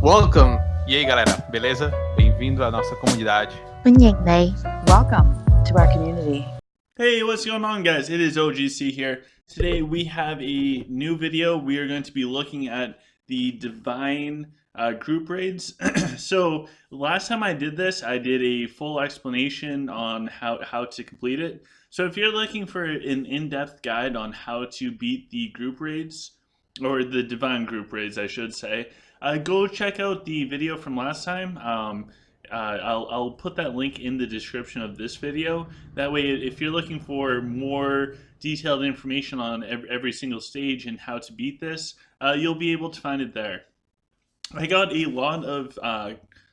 Welcome! E aí, galera, beleza? Bem-vindo à nossa comunidade. Welcome to our community. Hey, what's going on, guys? It is OGC here. Today we have a new video. We are going to be looking at the Divine group raids. So last time I did this, I did a full explanation on how to complete it. So if you're looking for an in-depth guide on how to beat the group raids, or the Divine group raids, I should say, go check out the video from last time. I'll put that link in the description of this video. That way, if you're looking for more detailed information on every single stage and how to beat this, you'll be able to find it there. I got a lot of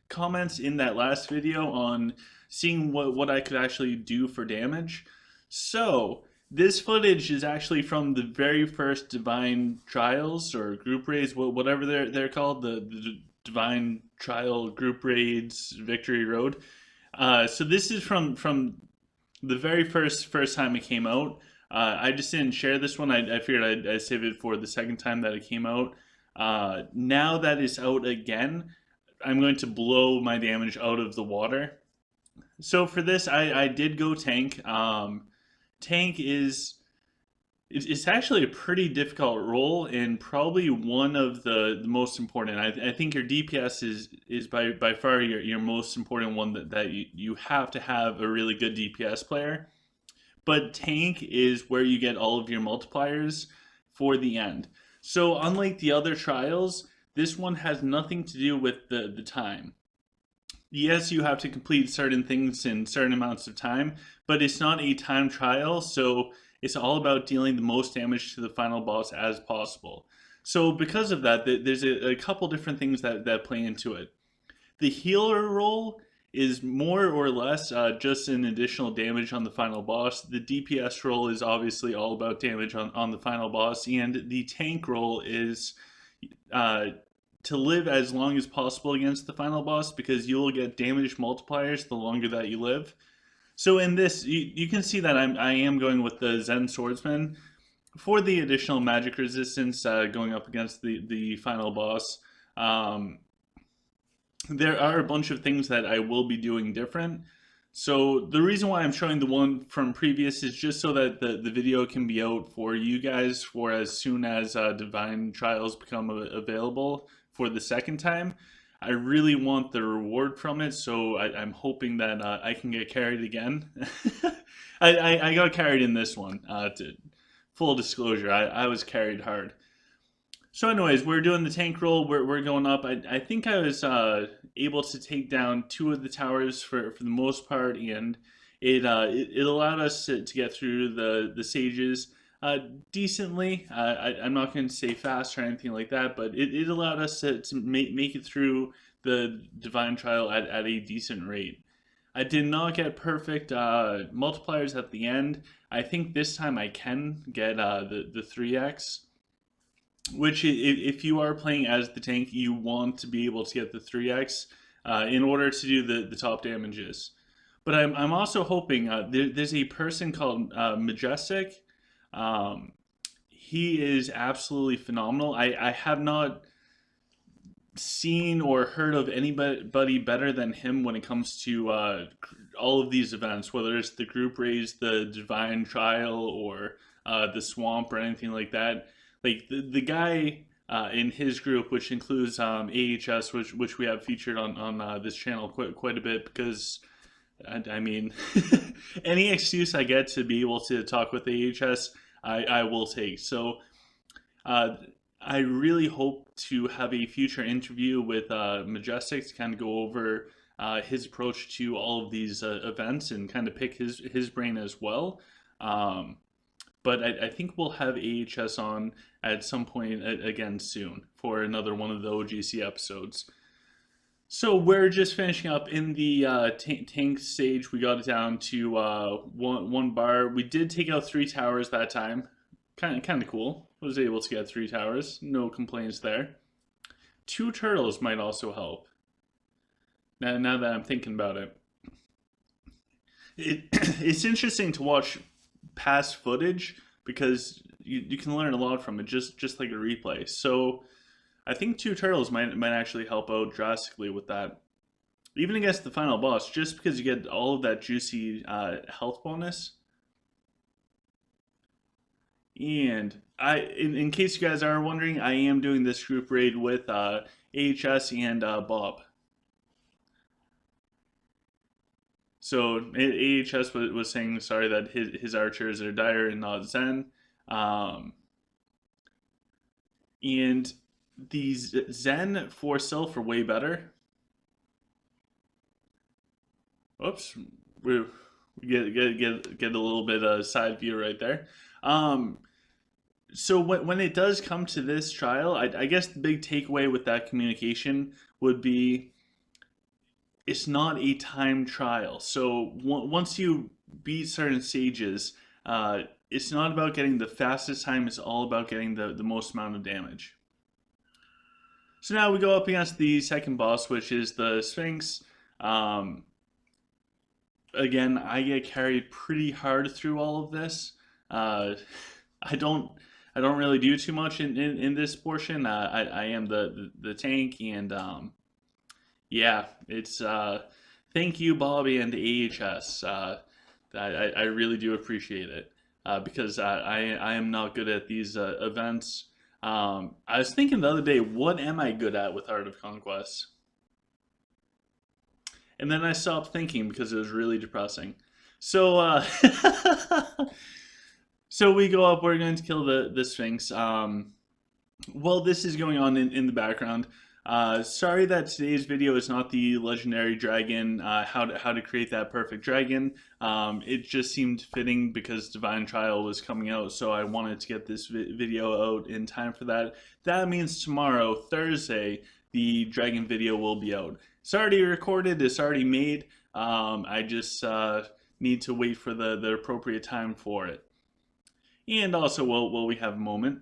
comments in that last video on seeing what I could actually do for damage. So, this footage is actually from the very first Divine Trials or group raids, whatever they're called, the Divine Trial group raids Victory Road. So this is from the very first time it came out. I just didn't share this one. I figured I'd save it for the second time that it came out. Now that it's out again, I'm going to blow my damage out of the water. So for this, I did go tank. Tank is it's actually a pretty difficult role and probably one of the most important. I think your DPS is by far your most important one that you have to have a really good DPS player. But tank is where you get all of your multipliers for the end. So unlike the other trials, this one has nothing to do with the time. Yes, you have to complete certain things in certain amounts of time, but it's not a time trial, so it's all about dealing the most damage to the final boss as possible. So because of that, there's a couple different things that play into it. The healer role is more or less just an additional damage on the final boss. The DPS role is obviously all about damage on the final boss, and the tank role is to live as long as possible against the final boss because you'll get damage multipliers the longer that you live. So in this, you can see that I am going with the Zen Swordsman for the additional magic resistance going up against the final boss. There are a bunch of things that I will be doing different. So the reason why I'm showing the one from previous is just so that the video can be out for you guys for as soon as Divine Trials become available for the second time. I really want the reward from it, so I'm hoping that I can get carried again. I got carried in this one. Full disclosure, I was carried hard. So anyways, we're doing the tank roll. We're going up. I think I was able to take down two of the towers for the most part, and it allowed us to get through the sages decently. I'm not going to say fast or anything like that, but it allowed us to make it through the Divine Trial at a decent rate. I did not get perfect multipliers at the end. I think this time I can get the 3x, which if you are playing as the tank, you want to be able to get the 3x in order to do the top damages. But I'm also hoping, there's a person called Majestic. He is absolutely phenomenal. I have not seen or heard of anybody better than him when it comes to all of these events, whether it's the group raise, the Divine Trial, or the Swamp, or anything like that. Like the guy in his group, which includes AHS, which we have featured on this channel quite a bit, because I mean, any excuse I get to be able to talk with AHS, I will take. So I really hope to have a future interview with Majestic to kind of go over his approach to all of these events and kind of pick his brain as well. But I think we'll have AHS on at some point again soon for another one of the OGC episodes. So we're just finishing up in the tank stage. We got it down to one bar. We did take out 3 towers that time. Kind of cool. Was able to get 3 towers. No complaints there. 2 turtles might also help. Now that I'm thinking about it. It's interesting to watch past footage because you can learn a lot from it, just like a replay. So I think 2 turtles might actually help out drastically with that. Even against the final boss, just because you get all of that juicy health bonus. And in case you guys are wondering, I am doing this group raid with AHS and Bob. So AHS was saying sorry that his archers are dire and not Zen. And these Zen for self are way better. Oops, we get a little bit of side view right there. So when it does come to this trial, I guess the big takeaway with that communication would be it's not a time trial. So once you beat certain stages, it's not about getting the fastest time. It's all about getting the most amount of damage. So now we go up against the second boss, which is the Sphinx. Again, I get carried pretty hard through all of this. Uh, I don't really do too much in this portion. I am the tank, and yeah, it's thank you, Bobby and the AHS. I really do appreciate it because I am not good at these events. I was thinking the other day, what am I good at with Art of Conquest? And then I stopped thinking because it was really depressing. So so we go up. We're going to kill the Sphinx. While this is going on in the background, sorry that today's video is not the legendary dragon, how to create that perfect dragon. It just seemed fitting because Divine Trial was coming out, so I wanted to get this video out in time for that. That means tomorrow, Thursday, the dragon video will be out. It's already recorded, it's already made. I just need to wait for the appropriate time for it. And also, while we have a moment,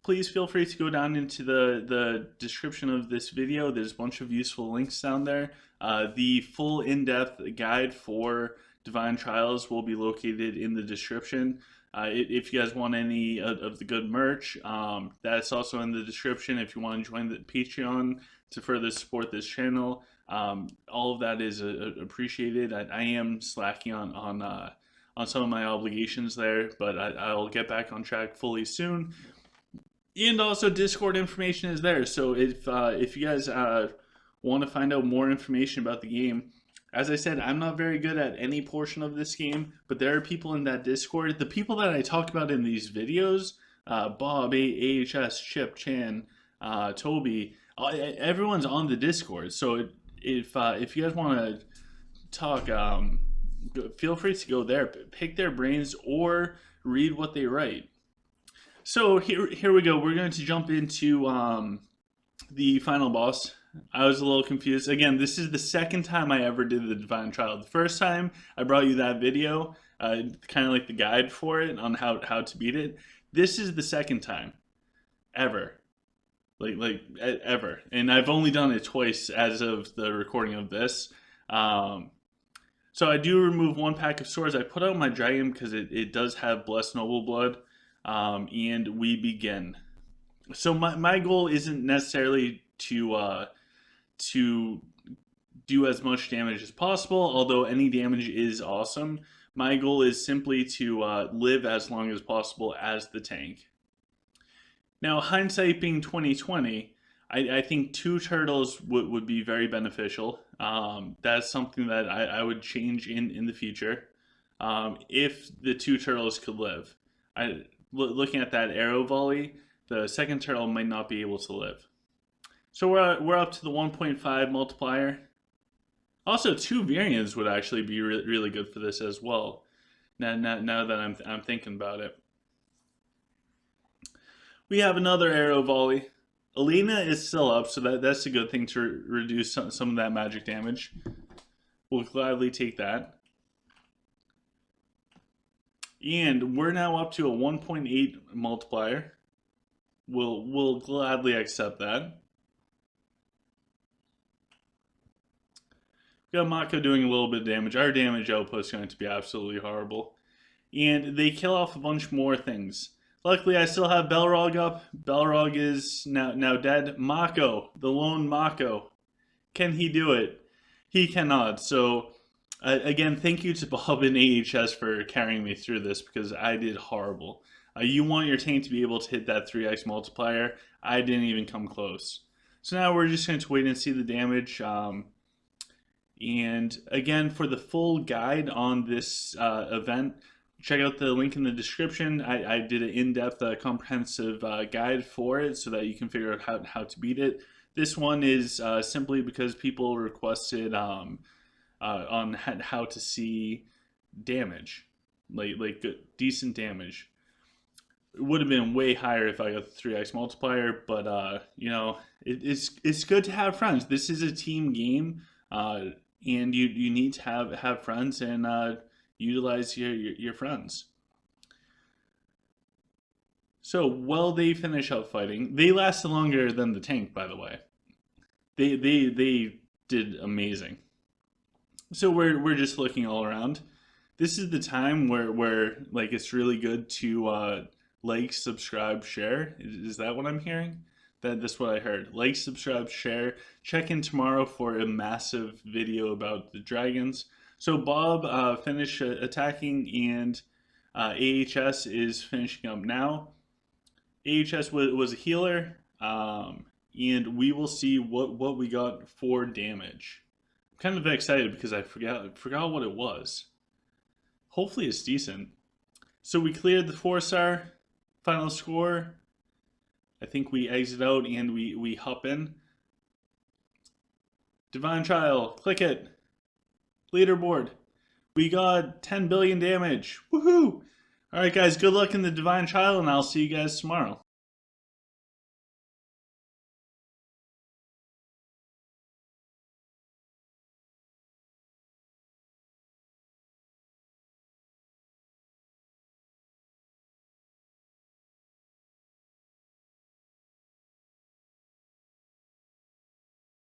please feel free to go down into the description of this video. There's a bunch of useful links down there. The full in-depth guide for Divine Trials will be located in the description. If you guys want any of the good merch, that's also in the description. If you want to join the Patreon to further support this channel, all of that is appreciated. I am slacking on some of my obligations there, but I'll get back on track fully soon. And also, Discord information is there. So if you guys want to find out more information about the game, as I said, I'm not very good at any portion of this game, but there are people in that Discord. The people that I talked about in these videos, Bob, AHS, Chip, Chan, Toby, everyone's on the Discord. So if you guys want to talk, feel free to go there, pick their brains, or read what they write. So here we go. We're going to jump into the final boss. I was a little confused. Again, this is the second time I ever did the Divine Trial. The first time I brought you that video, kind of like the guide for it on how to beat it. This is the second time ever. Like ever. And I've only done it twice as of the recording of this. So I do remove one pack of swords. I put out my dragon because it does have Blessed Noble Blood. And we begin. So my goal isn't necessarily to do as much damage as possible, although any damage is awesome. My goal is simply to live as long as possible as the tank. Now, hindsight being 2020, I think 2 turtles would be very beneficial. That's something that I would change in the future if the 2 turtles could live. Looking at that arrow volley, the second turtle might not be able to live. So we're up to the 1.5 multiplier. Also, 2 Virions would actually be really good for this as well. Now that I'm thinking about it, we have another arrow volley. Alina is still up, so that's a good thing to reduce some of that magic damage. We'll gladly take that. And we're now up to a 1.8 multiplier. We'll gladly accept that. We got Mako doing a little bit of damage. Our damage output is going to be absolutely horrible. And they kill off a bunch more things. Luckily, I still have Belrog up. Belrog is now dead. Mako, the lone Mako. Can he do it? He cannot. So, again, thank you to Bob and AHS for carrying me through this because I did horrible. You want your tank to be able to hit that 3x multiplier. I didn't even come close. So now we're just going to wait and see the damage. And again, for the full guide on this event, check out the link in the description. I did an in-depth, comprehensive guide for it so that you can figure out how to beat it. This one is simply because people requested on how to see damage, like good, decent damage. It would have been way higher if I got the 3x multiplier, but you know, it's good to have friends. This is a team game, and you need to have friends and utilize your friends. So while they finish up fighting, they lasted longer than the tank, by the way. They did amazing. So we're just looking all around. This is the time where like it's really good to like, subscribe, share. Is that what I'm hearing? That's what I heard. Like, subscribe, share. Check in tomorrow for a massive video about the dragons. So Bob finished attacking, and AHS is finishing up now. AHS was a healer, and we will see what we got for damage. I'm kind of excited because I forgot what it was. Hopefully it's decent. So we cleared the 4-star. Final score. I think we exit out and we hop in. Divine Trial. Click it. Leaderboard. We got 10 billion damage. Woohoo! Alright guys, good luck in the Divine Trial, and I'll see you guys tomorrow.